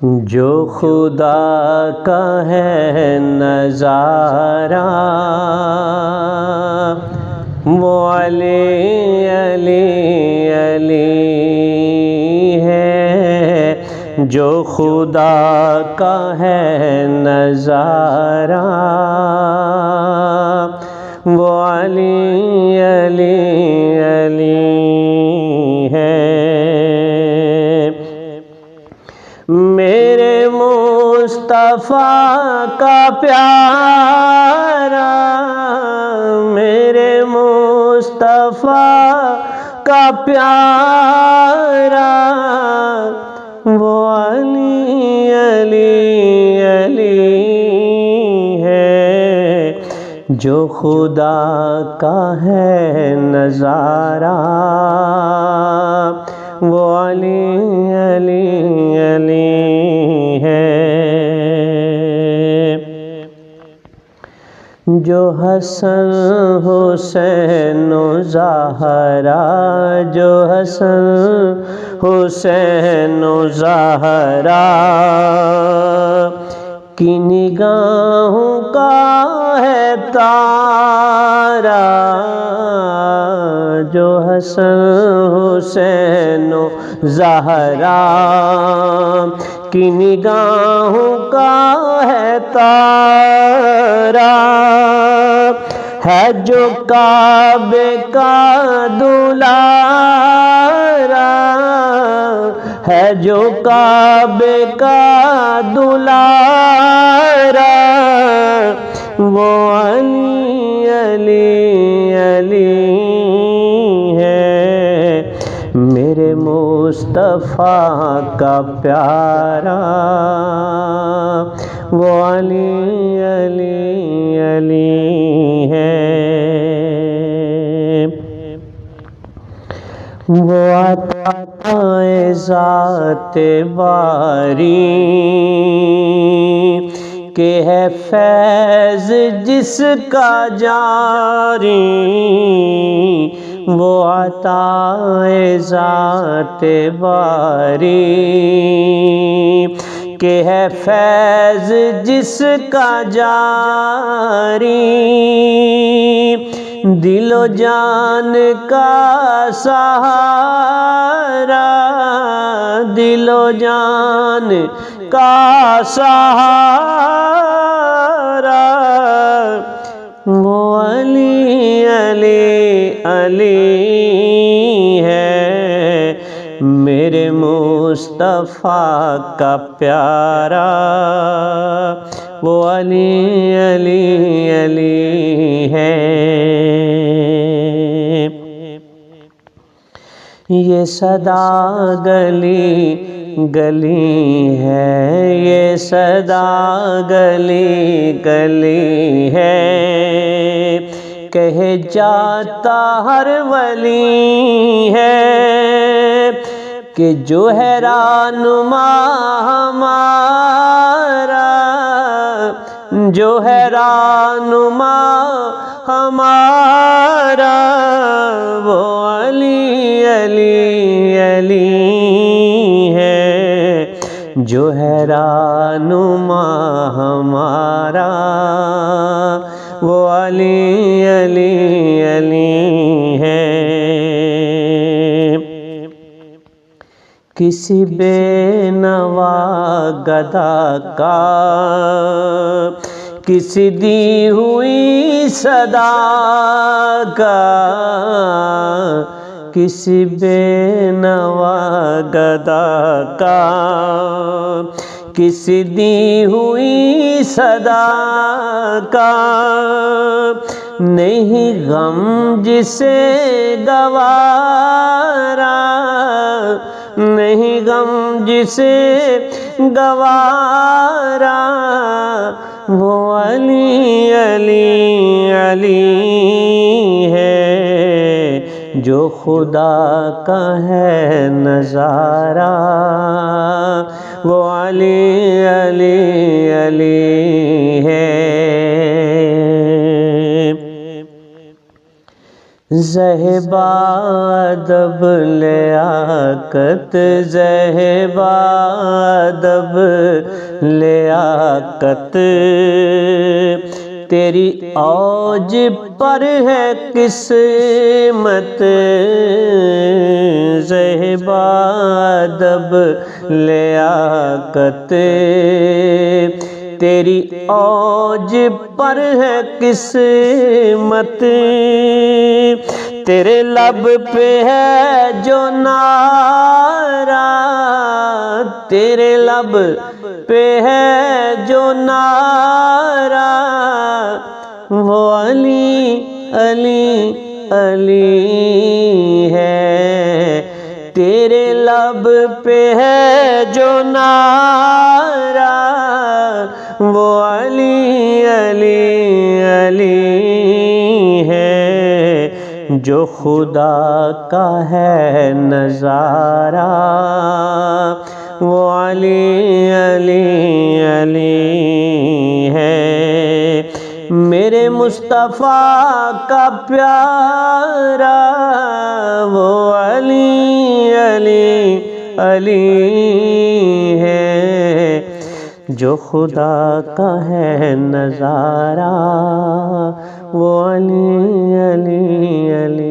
جو خدا کا ہے نظارہ وہ علی علی علی ہے، جو خدا کا ہے نظارہ وہ علی علی علی ہے۔ میرے مصطفیٰ کا پیارا، میرے مصطفیٰ کا پیارا وہ علی علی علی ہے، جو خدا کا ہے نظارہ وہ علی علی علی ہے۔ جو حسن حسین و زہرا، جو حسن حسین و زہرا کی نگاہوں کا ہے تارا، جو حسن حسین و زہرا کی نگاہوں کا ہے تارا، ہے جو کعبے کا دلارا، ہے جو کعبے کا دلارا وہ علی علی علی ہے، میرے مصطفیٰ کا پیارا وہ علی علی علی ہے۔ وہ عطائے ذات باری کہ ہے فیض جس کا جاری، وہ عطائے ذات باری کہ ہے فیض جس کا جاری، دل و جان کا سہارا، دل و جان کا سہارا وہ علی علی علی ہے، میرے مصطفیٰ کا پیارا وہ علی علی علی ہے۔ یہ صدا گلی گلی ہے، یہ صدا گلی گلی ہے، کہے جاتا ہر ولی ہے کہ جو ہے رہنما ہمارا، جو ہے رہنما ہمارا وہ علی علی علی ہے، جو ہے رہنما ہمارا وہ علی علی علی ہے۔ کسی بے نوا گدا کا کسی دی ہوئی صدا کا، کسی بے نوا گدا کا کسی دی ہوئی صدا کا، نہیں غم جسے گوارا، نہیں غم جسے گوارا وہ علی علی علی ہے، جو خدا کا ہے نظارہ وہ علی علی علی ہے۔ زہبا ادب لیاقت، زہبا ادب لیاقت، تیری اوج پر ہے قسمت، زہبا ادب لیاقت، تیری اوج پر ہے قسمت، تیرے لب پہ ہے جو نعرہ، تیرے لب پہ ہے جو نعرہ، وہ علی علی علی ہے، تیرے لب پہ ہے جو نعرہ، وہ علی علی علی ہے، جو خدا کا ہے نظارہ، وہ علی علی علی ہے، میرے مصطفیٰ کا پیارا، وہ علی علی علی ہے، جو خدا کا ہے نظارہ، وہ علی علی علی